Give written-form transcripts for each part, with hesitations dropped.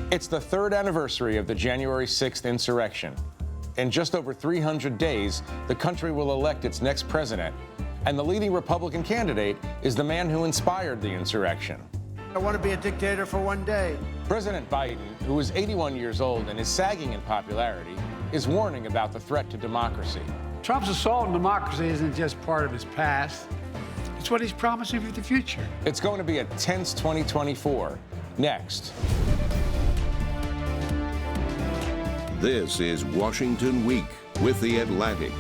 It's the third anniversary of the January 6th insurrection. In just over 300 days, the country will elect its next president, and the leading Republican candidate is the man who inspired the insurrection. I want to be a dictator for one day. President Biden, who is 81 years old and is sagging in popularity, is warning about the threat to democracy. Trump's assault on democracy isn't just part of his past. It's what he's promising for the future. It's going to be a tense 2024. Next. This is Washington Week with The Atlantic.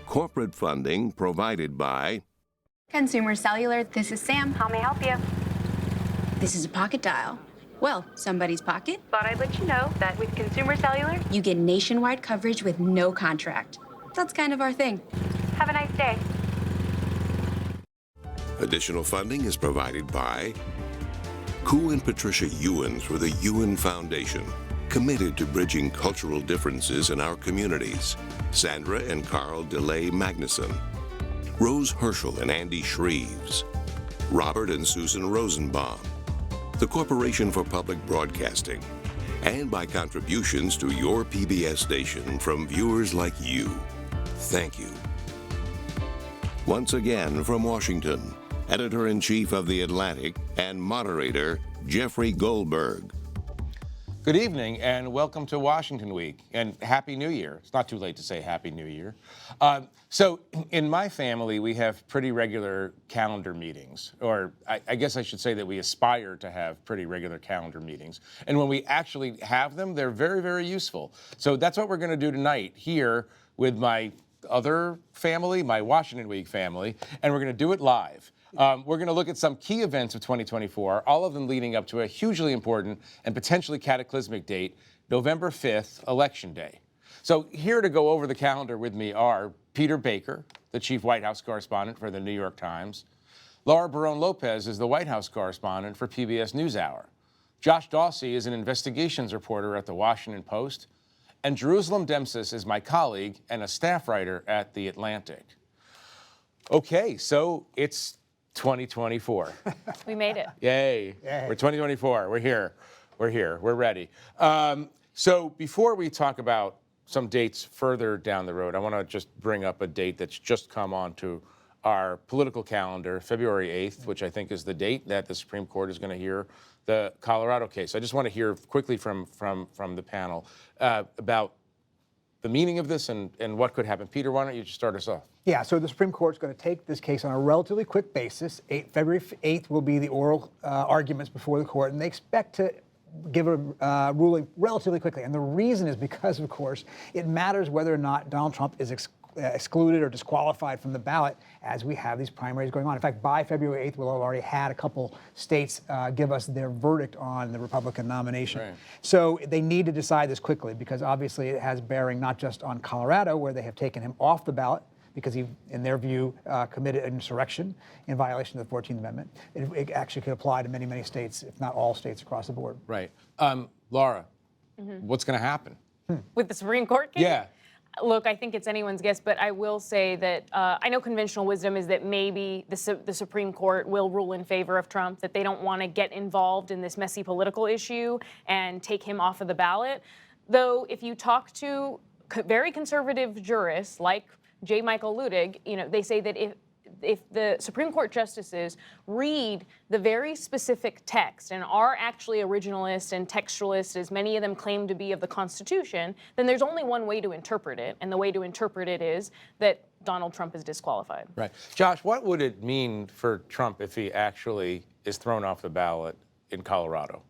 Corporate funding provided by Consumer Cellular. This is Sam. How may I help you? This is a pocket dial. Well, somebody's pocket. Thought I'd let you know that with Consumer Cellular, You get nationwide coverage with no contract. That's kind of our thing. have a nice day. Additional funding is provided by Koo and Patricia Ewan through the Ewan Foundation, committed to bridging cultural differences in our communities. Sandra and Carl DeLay Magnuson, Rose Herschel and Andy Shreves, Robert and Susan Rosenbaum, the Corporation for Public Broadcasting, and by contributions to your PBS station from viewers like you. Thank you. Once again from Washington, Editor-in-Chief of The Atlantic and moderator, Jeffrey Goldberg. Good evening and welcome to Washington Week and Happy New Year. It's not too late to say Happy New Year. So in my family, we have pretty regular calendar meetings, or I guess I should say that we aspire to have pretty regular calendar meetings. And when we actually have them, they're very, very useful. So that's what we're going to do tonight here with my other family, my Washington Week family, and we're going to do it live. We're going to look at some key events of 2024, all of them leading up to a hugely important and potentially cataclysmic date, November 5th, Election Day. So here to go over the calendar with me are Peter Baker, the chief White House correspondent for the New York Times. Laura Barrón-López is the White House correspondent for PBS NewsHour. Josh Dawsey is an investigations reporter at the Washington Post. And Jerusalem Demsas is my colleague and a staff writer at The Atlantic. Okay, so it's 2024. We made it. Yay. We're 2024. We're here. We're ready. So before we talk about some dates further down the road, I want to just bring up a date that's just come onto our political calendar, February 8th, which I think is the date that the Supreme Court is going to hear the Colorado case. I just want to hear quickly from the panel about the meaning of this and what could happen. Peter, why don't you just start us off? Yeah, so the Supreme Court's going to take this case on a relatively quick basis. February 8th will be the oral arguments before the court, and they expect to give a ruling relatively quickly. And the reason is because, of course, it matters whether or not Donald Trump is excluded or disqualified from the ballot as we have these primaries going on. In fact, by February 8th, we'll have already had a couple states give us their verdict on the Republican nomination. Right. So they need to decide this quickly because obviously it has bearing not just on Colorado, where they have taken him off the ballot because he, in their view, committed an insurrection in violation of the 14th Amendment. It actually could apply to many, many states, if not all states across the board. Right. Laura, what's going to happen? With the Supreme Court case? Yeah. Look, I think it's anyone's guess, but I will say that I know conventional wisdom is that maybe the Supreme Court will rule in favor of Trump, that they don't want to get involved in this messy political issue and take him off of the ballot. Though, if you talk to very conservative jurists like J. Michael Luttig, they say that if the Supreme Court justices read the very specific text and are actually originalists and textualists, as many of them claim to be, of the Constitution, then there's only one way to interpret it, and the way to interpret it is that Donald Trump is disqualified. Right. Josh, what would it mean for Trump if he actually is thrown off the ballot in Colorado?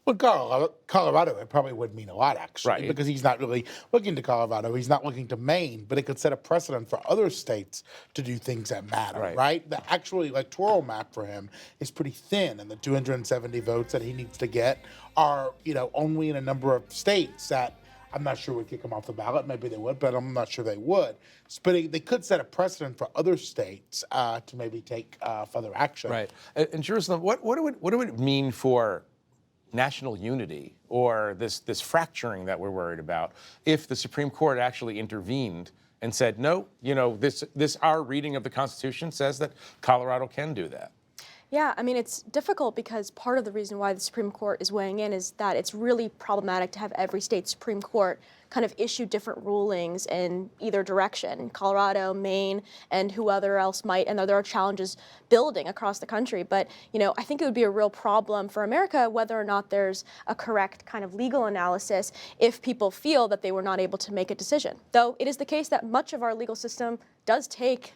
Well, Colorado, it probably would mean a lot, actually, right, because he's not really looking to Colorado. He's not looking to Maine, but it could set a precedent for other states to do things that matter, right? The actual electoral map for him is pretty thin, and the 270 votes that he needs to get are, only in a number of states that I'm not sure would kick him off the ballot. Maybe they would, but I'm not sure they would. But they could set a precedent for other states to maybe take further action. Right. And Jerusalem, what would it mean for national unity or this fracturing that we're worried about if the Supreme Court actually intervened and said, no, this our reading of the Constitution says that Colorado can do that? Yeah, I mean, it's difficult because part of the reason why the Supreme Court is weighing in is that it's really problematic to have every state Supreme Court kind of issue different rulings in either direction, Colorado, Maine, and whoever else might, and there are challenges building across the country. But, you know, I think it would be a real problem for America whether or not there's a correct kind of legal analysis if people feel that they were not able to make a decision. Though it is the case that much of our legal system does take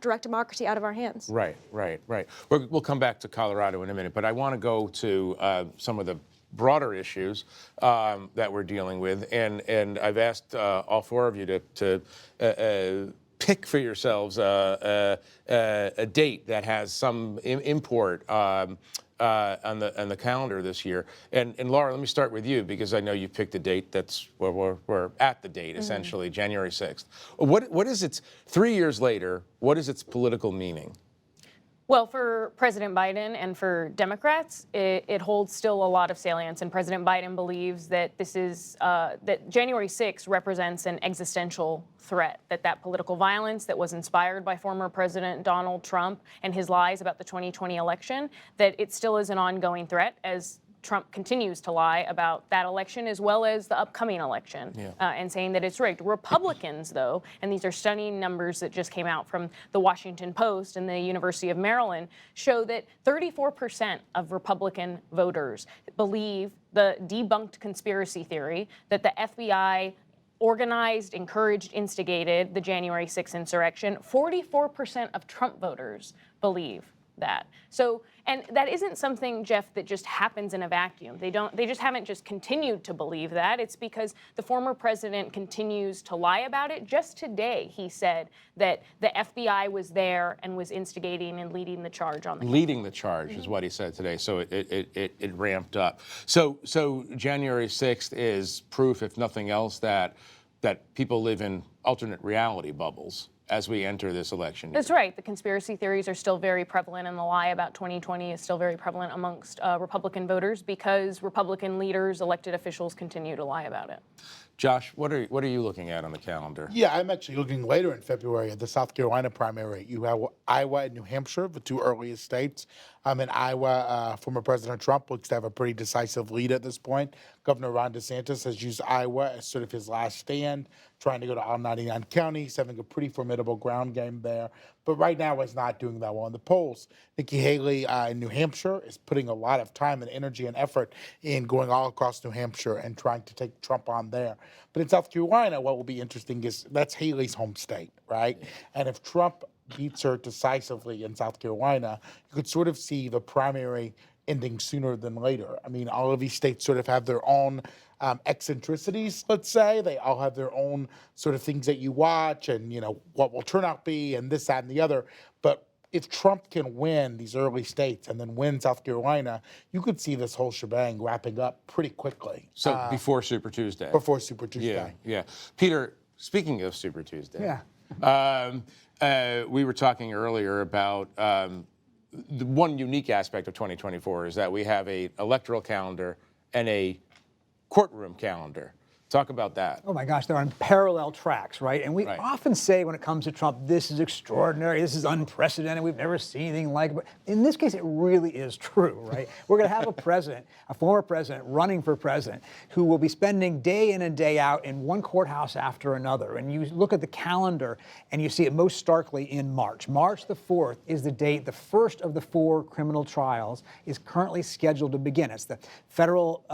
direct democracy out of our hands. Right. We'll come back to Colorado in a minute, but I want to go to some of the broader issues that we're dealing with, and I've asked all four of you to pick for yourselves a date that has some import on the calendar this year. And Laura, let me start with you because I know you picked a date that's we're at the date essentially, January 6th. What is its 3 years later? What is its political meaning? Well, for President Biden and for Democrats, it holds still a lot of salience, and President Biden believes that this is that January 6th represents an existential threat, that political violence that was inspired by former President Donald Trump and his lies about the 2020 election, that it still is an ongoing threat as Trump continues to lie about that election as well as the upcoming election, and saying that it's rigged. Republicans, though, and these are stunning numbers that just came out from the Washington Post and the University of Maryland, show that 34% of Republican voters believe the debunked conspiracy theory that the FBI organized, encouraged, instigated the January 6th insurrection. 44% of Trump voters believe that. So, and that isn't something, Jeff, that just happens in a vacuum. They just haven't just continued to believe that. It's because the former president continues to lie about it. Just today, he said that the FBI was there and was instigating and leading the charge on the Leading the charge is what he said today. So it ramped up. So January 6th is proof, if nothing else, that people live in alternate reality bubbles as we enter this election year. That's right. The conspiracy theories are still very prevalent, and the lie about 2020 is still very prevalent amongst Republican voters because Republican leaders, elected officials, continue to lie about it. Josh, what are you looking at on the calendar? Yeah, I'm actually looking later in February at the South Carolina primary. You have Iowa and New Hampshire, the two earliest states. In Iowa, former President Trump looks to have a pretty decisive lead at this point. Governor Ron DeSantis has used Iowa as sort of his last stand, trying to go to all 99 counties, having a pretty formidable ground game there. But right now, he's not doing that well in the polls. Nikki Haley in New Hampshire is putting a lot of time and energy and effort in going all across New Hampshire and trying to take Trump on there. But in South Carolina, what will be interesting is that's Haley's home state, right? And if Trump beats her decisively in South Carolina, you could sort of see the primary ending sooner than later. I mean, all of these states sort of have their own eccentricities, let's say. They all have their own sort of things that you watch and, you know, what will turnout be and this, that, and the other. But if Trump can win these early states and then win South Carolina, you could see this whole shebang wrapping up pretty quickly. So before Super Tuesday. Before Super Tuesday. Yeah. Peter, speaking of Super Tuesday. Yeah. We were talking earlier about the one unique aspect of 2024 is that we have an electoral calendar and a courtroom calendar. Talk about that. Oh my gosh, they're on parallel tracks, right? And we often say when it comes to Trump, this is extraordinary, this is unprecedented, we've never seen anything like it. But in this case, it really is true, right? We're going to have a president, a former president, running for president, who will be spending day in and day out in one courthouse after another. And you look at the calendar and you see it most starkly in March. March the 4th is the date the first of the 4 criminal trials is currently scheduled to begin. It's the federal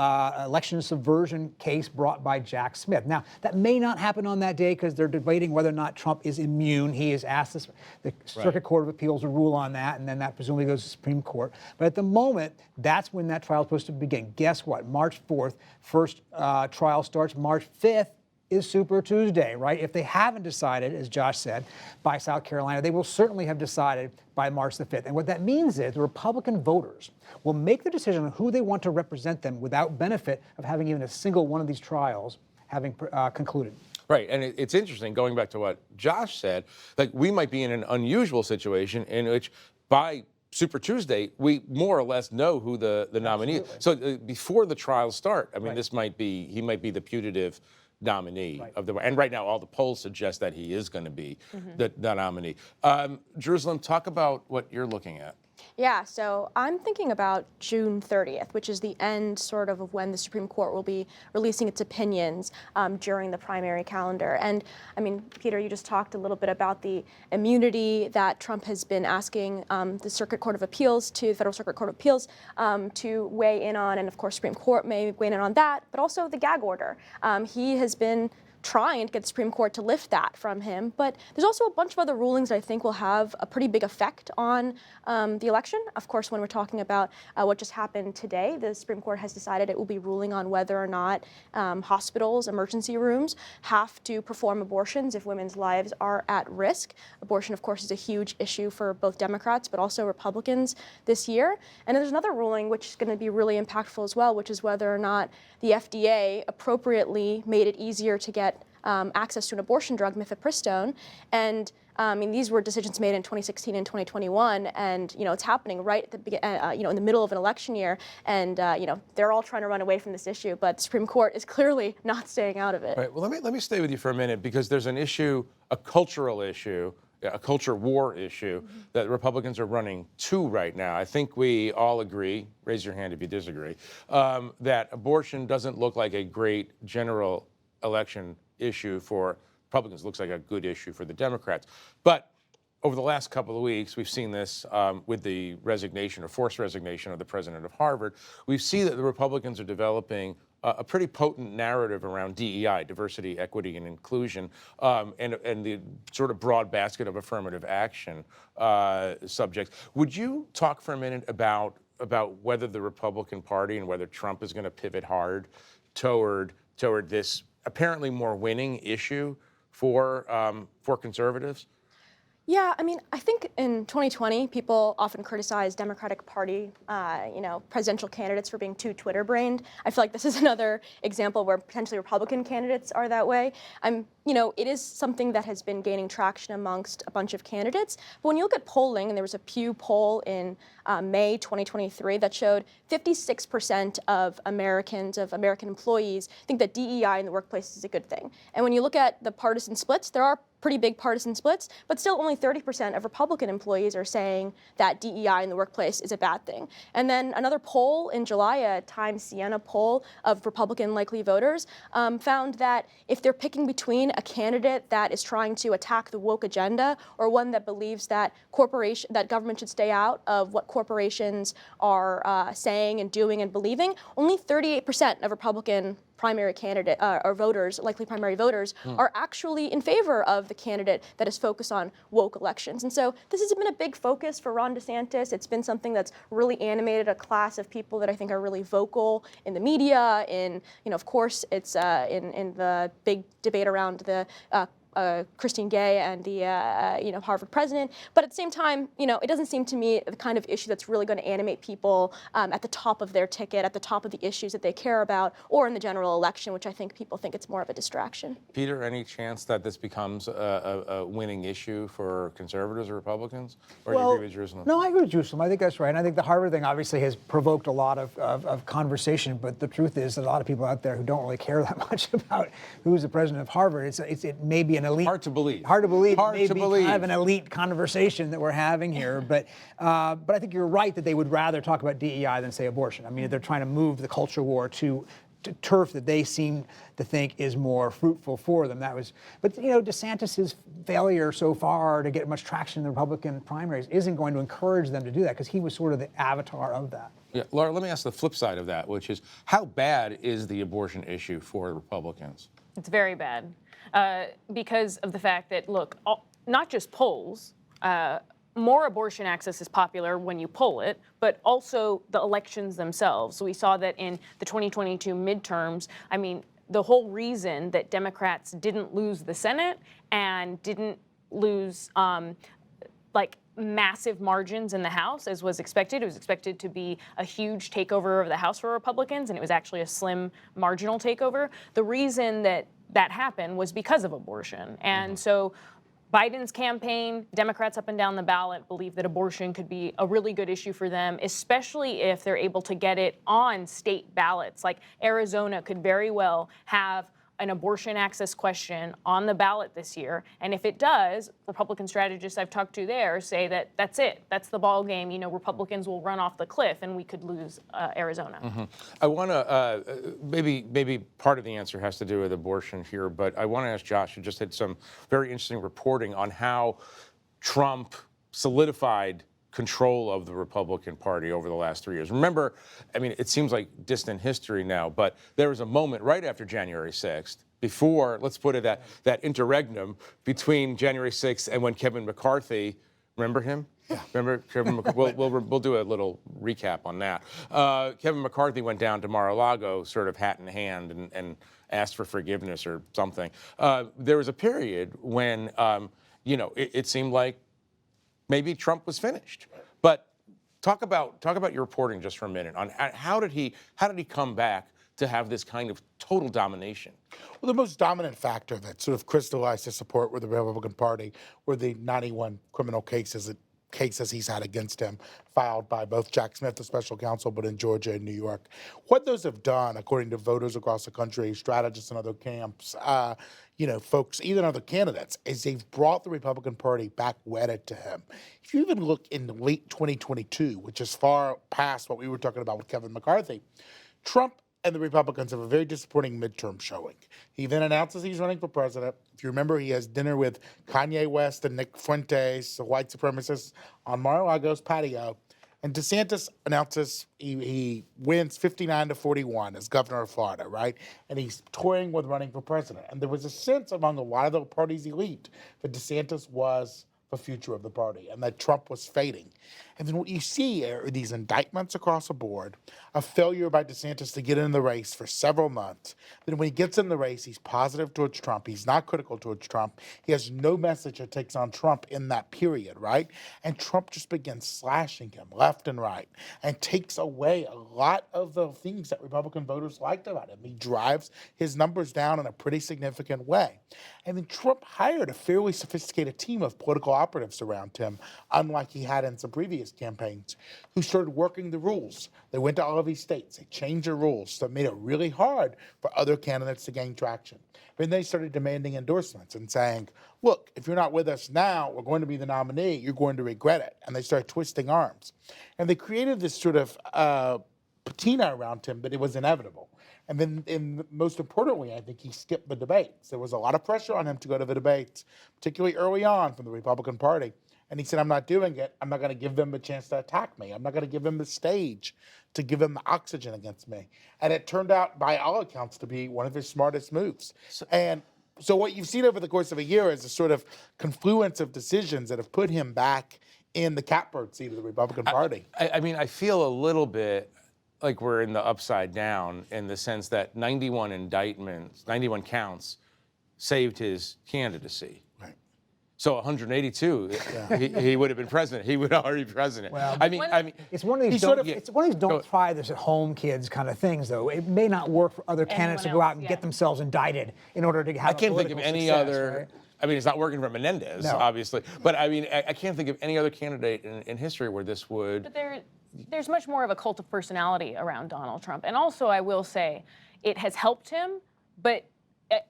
election subversion case brought by Jack Smith. Now, that may not happen on that day because they're debating whether or not Trump is immune. He has asked the Circuit Court of Appeals to rule on that, and then that presumably goes to the Supreme Court. But at the moment, that's when that trial is supposed to begin. Guess what? March 4th, first trial starts. March 5th is Super Tuesday, right? If they haven't decided, as Josh said, by South Carolina, they will certainly have decided by March the 5th. And what that means is the Republican voters will make the decision on who they want to represent them without benefit of having even a single one of these trials having concluded. Right, and it's interesting, going back to what Josh said, like we might be in an unusual situation in which by Super Tuesday, we more or less know who the nominee is. So before the trials start, I mean, he might be the putative nominee of the, and right now all the polls suggest that he is going to be the nominee. Jerusalem, talk about what you're looking at. Yeah, so I'm thinking about June 30th, which is the end sort of when the Supreme Court will be releasing its opinions during the primary calendar. And I mean, Peter, you just talked a little bit about the immunity that Trump has been asking the Circuit Court of Appeals to, Federal Circuit Court of Appeals, to weigh in on, and of course Supreme Court may weigh in on that, but also the gag order. He has been trying to get the Supreme Court to lift that from him. But there's also a bunch of other rulings that I think will have a pretty big effect on the election. Of course, when we're talking about what just happened today, the Supreme Court has decided it will be ruling on whether or not hospitals, emergency rooms, have to perform abortions if women's lives are at risk. Abortion, of course, is a huge issue for both Democrats but also Republicans this year. And then there's another ruling which is going to be really impactful as well, which is whether or not the FDA appropriately made it easier to get access to an abortion drug, mifepristone, and I mean, these were decisions made in 2016 and 2021, and it's happening right at the in the middle of an election year, and they're all trying to run away from this issue, but the Supreme Court is clearly not staying out of it. Right. Well, let me stay with you for a minute, because there's an issue, a cultural issue, a culture war issue that Republicans are running to right now. I think we all agree, raise your hand if you disagree, that abortion doesn't look like a great general election issue for Republicans. It looks like a good issue for the Democrats. But over the last couple of weeks, we've seen this with the resignation or forced resignation of the president of Harvard. We see that the Republicans are developing a pretty potent narrative around DEI, diversity, equity, and inclusion, and the sort of broad basket of affirmative action subjects. Would you talk for a minute about whether the Republican Party and whether Trump is going to pivot hard toward this apparently more winning issue for conservatives? Yeah, I mean, I think in 2020, people often criticize Democratic Party, presidential candidates for being too Twitter-brained. I feel like this is another example where potentially Republican candidates are that way. It is something that has been gaining traction amongst a bunch of candidates. But when you look at polling, and there was a Pew poll in May 2023 that showed 56% of American employees think that DEI in the workplace is a good thing. And when you look at the partisan splits, there are pretty big partisan splits, but still only 30% of Republican employees are saying that DEI in the workplace is a bad thing. And then another poll in July, a Times Siena poll of Republican likely voters, found that if they're picking between a candidate that is trying to attack the woke agenda or one that believes that government should stay out of what corporations are saying and doing and believing, only 38% of Republican primary candidate or voters, likely primary voters, are actually in favor of the candidate that is focused on woke elections. And so this has been a big focus for Ron DeSantis. It's been something that's really animated a class of people that I think are really vocal in the media. Of course, it's in the big debate around the Christine Gay and the Harvard president. But at the same time, it doesn't seem to me the kind of issue that's really going to animate people at the top of their ticket, at the top of the issues that they care about, or in the general election, which I think people think it's more of a distraction. Peter, any chance that this becomes a winning issue for conservatives or Republicans? Or do you agree with Jerusalem? No, I agree with Jerusalem. I think that's right. And I think the Harvard thing obviously has provoked a lot of conversation, but the truth is that a lot of people out there who don't really care that much about who's the president of Harvard, it may be an elite. Hard to believe. Hard to believe. Hard maybe to believe. Kind of an elite conversation that we're having here, but I think you're right that they would rather talk about DEI than say abortion. I mean, they're trying to move the culture war to turf that they seem to think is more fruitful for them. But DeSantis's failure so far to get much traction in the Republican primaries isn't going to encourage them to do that because he was sort of the avatar of that. Yeah, Laura, let me ask the flip side of that, which is how bad is the abortion issue for Republicans? It's very bad because of the fact that, look, not just polls, more abortion access is popular when you poll it, but also the elections themselves. So we saw that in the 2022 midterms. I mean, the whole reason that Democrats didn't lose the Senate and didn't lose massive margins in the House, as was expected. It was expected to be a huge takeover of the House for Republicans, and it was actually a slim marginal takeover. The reason that happened was because of abortion. And so Biden's campaign, Democrats up and down the ballot believe that abortion could be a really good issue for them, especially if they're able to get it on state ballots. Like Arizona could very well have an abortion access question on the ballot this year. And if it does, Republican strategists I've talked to there say that that's it. That's the ball game. You know, Republicans will run off the cliff and we could lose Arizona. Mm-hmm. I want to, maybe part of the answer has to do with abortion here, but I want to ask Josh, who just had some very interesting reporting on how Trump solidified control of the Republican Party over the last 3 years. Remember, I mean, it seems like distant history now, but there was a moment right after January 6th, before, let's put it that interregnum between January 6th and when Kevin McCarthy, remember him? Yeah. Remember Kevin McCarthy? We'll do a little recap on that. Kevin McCarthy went down to Mar-a-Lago sort of hat in hand and asked for forgiveness or something. There was a period when, you know, it seemed like maybe Trump was finished. But talk about your reporting just for a minute on how did he come back to have this kind of total domination? Well, the most dominant factor that sort of crystallized his support with the Republican Party were the 91 criminal cases he's had against him, filed by both Jack Smith, the special counsel, but in Georgia and New York. What those have done, according to voters across the country, strategists in other camps, you know, folks, even other candidates, is they've brought the Republican Party back wedded to him. If you even look in late 2022, which is far past what we were talking about with Kevin McCarthy, Trump and the Republicans have a very disappointing midterm showing. He then announces he's running for president. If you remember, he has dinner with Kanye West and Nick Fuentes, the white supremacists, on Mar-a-Lago's patio. And DeSantis announces he wins 59-41 as governor of Florida, right? And he's toying with running for president. And there was a sense among a lot of the party's elite that DeSantis was the future of the party and that Trump was fading. And then what you see are these indictments across the board, a failure by DeSantis to get in the race for several months. Then when he gets in the race, he's positive towards Trump. He's not critical towards Trump. He has no message that takes on Trump in that period, right? And Trump just begins slashing him left and right and takes away a lot of the things that Republican voters liked about him. He drives his numbers down in a pretty significant way. And then Trump hired a fairly sophisticated team of political operatives around him, unlike he had in some previous campaigns, who started working the rules. They went to all of these states. They changed the rules that made it really hard for other candidates to gain traction. Then they started demanding endorsements and saying, look, if you're not with us now, we're going to be the nominee. You're going to regret it. And they started twisting arms. And they created this sort of patina around him, but it was inevitable. And then, most importantly, I think he skipped the debates. There was a lot of pressure on him to go to the debates, particularly early on from the Republican Party. And he said, I'm not doing it. I'm not going to give them a chance to attack me. I'm not going to give them the stage to give them the oxygen against me. And it turned out, by all accounts, to be one of his smartest moves. So what you've seen over the course of a year is a sort of confluence of decisions that have put him back in the catbird seat of the Republican Party. I mean, I feel a little bit like we're in the upside down in the sense that 91 indictments, 91 counts saved his candidacy. Right. So 182, he would have been president. He would already be president. Well, I mean, it's one of these don't try this at home, kids, kind of things. Though it may not work for other candidates to go out and get themselves indicted in order to have. I can't think of any other. Right? I mean, it's not working for Menendez, obviously, but I mean, I can't think of any other candidate in history where this would. But there's much more of a cult of personality around Donald Trump, and also I will say, it has helped him, but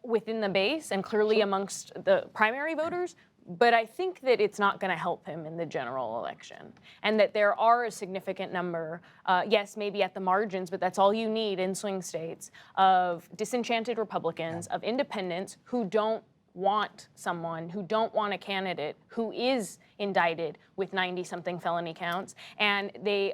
within the base and clearly amongst the primary voters. But I think that it's not going to help him in the general election, and that there are a significant number, yes, maybe at the margins, but that's all you need in swing states, of disenchanted Republicans, of independents who don't want someone, who don't want a candidate who is indicted with 90-something felony counts, and they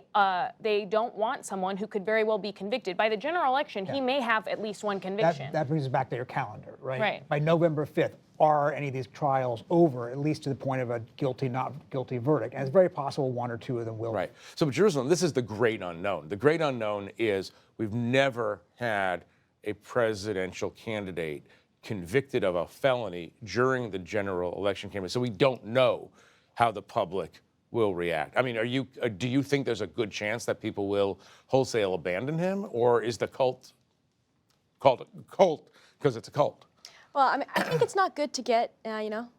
don't want someone who could very well be convicted. By the general election, he may have at least one conviction. That brings us back to your calendar, right? Right. By November 5th, are any of these trials over, at least to the point of a guilty, not guilty verdict? And it's very possible one or two of them will. Right. So Jerusalem, this is the great unknown. The great unknown is we've never had a presidential candidate convicted of a felony during the general election campaign. So we don't know how the public will react. I mean, do you think there's a good chance that people will wholesale abandon him, or is the cult called a cult because it's a cult? Well, I mean, I think it's not good to get,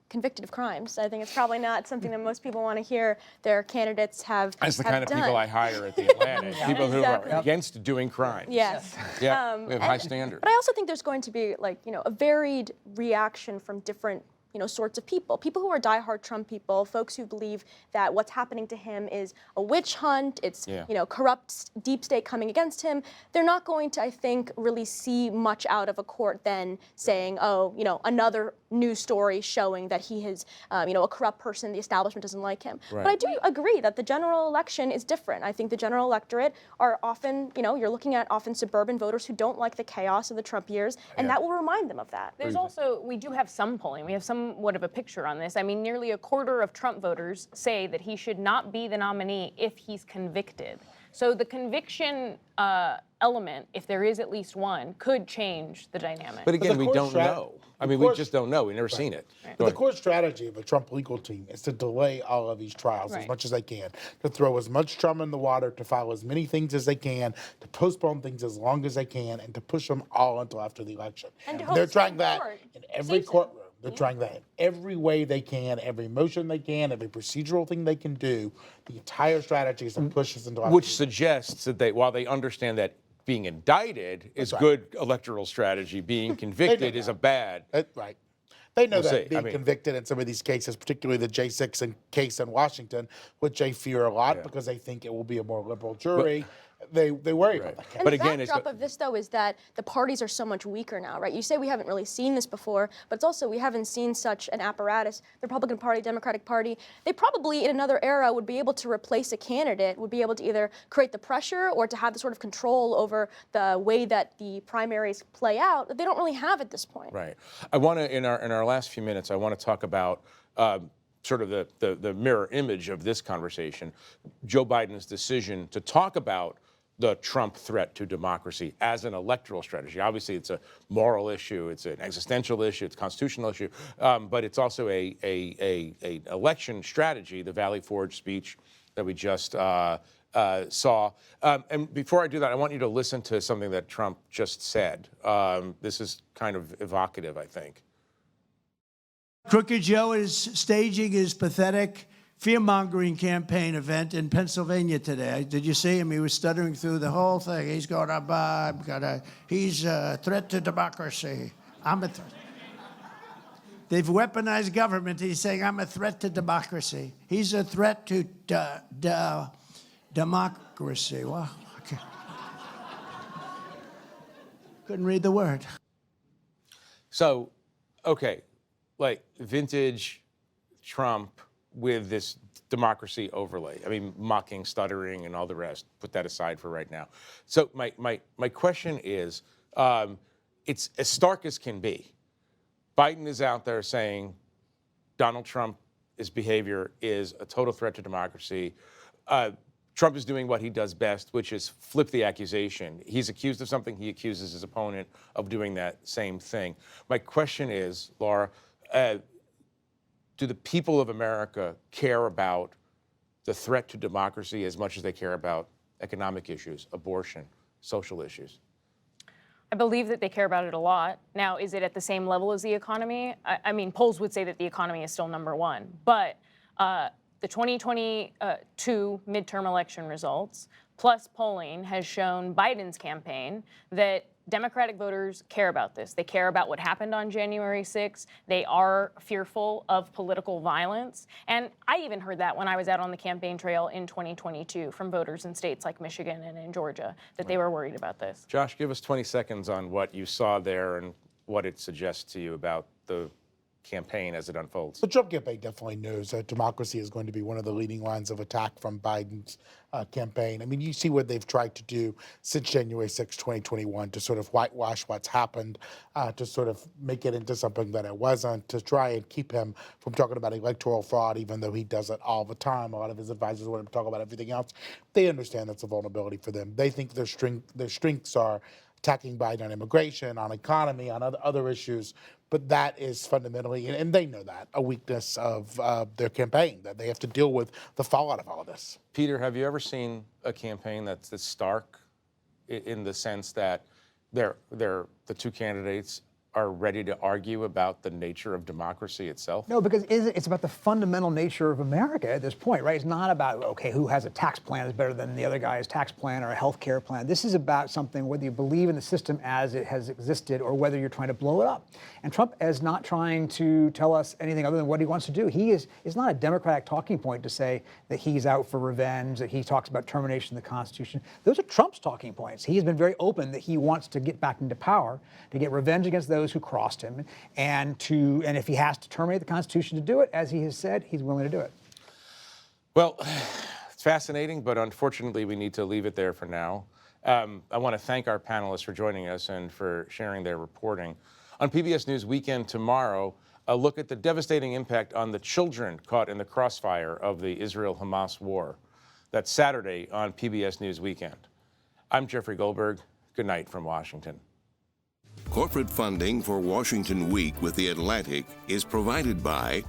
convicted of crimes. I think it's probably not something that most people want to hear their candidates have That's the have kind of done. people I hire at the Atlantic, people who Exactly. are against doing crimes. Yes. Yeah, we have high standards. But I also think there's going to be a varied reaction from different sorts of people. People who are diehard Trump people, folks who believe that what's happening to him is a witch hunt, it's corrupt deep state coming against him. They're not going to, I think, really see much out of a court then saying, oh, another news story showing that he is, a corrupt person, the establishment doesn't like him. Right. But I do agree that the general election is different. I think the general electorate are often, you're looking at often suburban voters who don't like the chaos of the Trump years, and that will remind them of that. There's also, we do have some polling. We have somewhat of a picture on this. I mean, nearly a quarter of Trump voters say that he should not be the nominee if he's convicted. So the conviction element, if there is at least one, could change the dynamic. But again, the we don't core know. I mean, we just don't know. We've never seen it. But the core strategy of a Trump legal team is to delay all of these trials as much as they can, to throw as much trauma in the water, to file as many things as they can, to postpone things as long as they can, and to push them all until after the election. And They're trying that in every courtroom. They're trying that in every way they can, every motion they can, every procedural thing they can do. The entire strategy is to push us until after Which suggests that while they understand that being indicted is good electoral strategy, being convicted is a bad. Right. They know We'll that see. being convicted in some of these cases, particularly the J6 case in Washington, which they fear a lot because they think it will be a more liberal jury. They worry about that. And But the again, backdrop of this, though, is that the parties are so much weaker now, right? You say we haven't really seen this before, but it's also we haven't seen such an apparatus. The Republican Party, Democratic Party, they probably in another era would be able to replace a candidate, would be able to either create the pressure or to have the sort of control over the way that the primaries play out that they don't really have at this point. Right. I want to, in our last few minutes, I want to talk about sort of the mirror image of this conversation, Joe Biden's decision to talk about the Trump threat to democracy as an electoral strategy. Obviously, it's a moral issue, it's an existential issue, it's a constitutional issue, but it's also a election strategy, the Valley Forge speech that we just saw. And before I do that, I want you to listen to something that Trump just said. This is kind of evocative, I think. Crooked Joe is staging his pathetic fear-mongering campaign event in Pennsylvania today. Did you see him? He was stuttering through the whole thing. He's going to, he's a threat to democracy. I'm a threat. They've weaponized government. He's saying, I'm a threat to democracy. He's a threat to democracy. Well, okay. Couldn't read the word. So, okay, like vintage Trump with this democracy overlay. I mean, mocking, stuttering, and all the rest. Put that aside for right now. So my question is, it's as stark as can be. Biden is out there saying Donald Trump's behavior is a total threat to democracy. Trump is doing what he does best, which is flip the accusation. He's accused of something, he accuses his opponent of doing that same thing. My question is, Laura, do the people of America care about the threat to democracy as much as they care about economic issues, abortion, social issues? I believe that they care about it a lot. Now, is it at the same level as the economy? I mean, polls would say that the economy is still number one, but the 2022 midterm election results plus polling has shown Biden's campaign that Democratic voters care about this. They care about what happened on January 6th. They are fearful of political violence. And I even heard that when I was out on the campaign trail in 2022 from voters in states like Michigan and in Georgia, that they were worried about this. Josh, give us 20 seconds on what you saw there and what it suggests to you about the campaign as it unfolds. The Trump campaign definitely knows that democracy is going to be one of the leading lines of attack from Biden's campaign. I mean, you see what they've tried to do since January 6, 2021 to sort of whitewash what's happened, to sort of make it into something that it wasn't, to try and keep him from talking about electoral fraud, even though he does it all the time. A lot of his advisors want him to talk about everything else. They understand that's a vulnerability for them. They think their strengths are attacking Biden on immigration, on economy, on other issues. But that is fundamentally, and they know that, a weakness of their campaign, that they have to deal with the fallout of all of this. Peter, have you ever seen a campaign that's stark in the sense that the two candidates are ready to argue about the nature of democracy itself? No, because it's about the fundamental nature of America at this point, right? It's not about, okay, who has a tax plan is better than the other guy's tax plan or a health care plan. This is about something, whether you believe in the system as it has existed or whether you're trying to blow it up. And Trump is not trying to tell us anything other than what he wants to do. It's not a Democratic talking point to say that he's out for revenge, that he talks about termination of the Constitution. Those are Trump's talking points. He has been very open that he wants to get back into power, to get revenge against those who crossed him, and if he has to terminate the Constitution to do it, as he has said, he's willing to do it. Well, it's fascinating, but unfortunately we need to leave it there for now. I want to thank our panelists for joining us and for sharing their reporting. On PBS News Weekend tomorrow, a look at the devastating impact on the children caught in the crossfire of the Israel-Hamas war. That's Saturday on PBS News Weekend. I'm Jeffrey Goldberg. Good night from Washington. Corporate funding for Washington Week with The Atlantic is provided by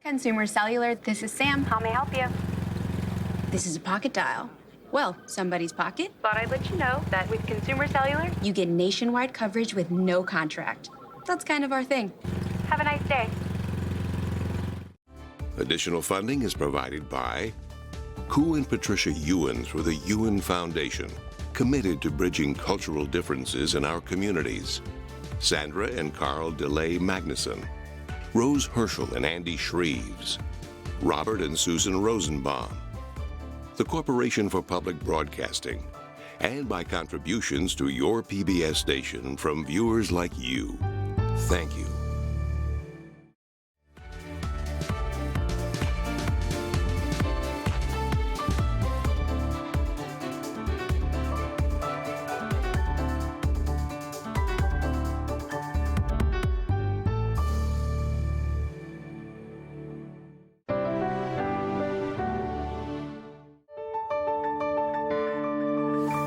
Consumer Cellular, this is Sam. How may I help you? This is a pocket dial. Well, somebody's pocket. Thought I'd let you know that with Consumer Cellular, You get nationwide coverage with no contract. That's kind of our thing. have a nice day. Additional funding is provided by Koo and Patricia Ewens for the Ewen Foundation, committed to bridging cultural differences in our communities. Sandra and Carl DeLay Magnuson, Rose Herschel and Andy Shreves, Robert and Susan Rosenbaum, the Corporation for Public Broadcasting, and by contributions to your PBS station from viewers like you. Thank you.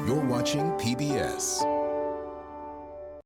You're watching PBS.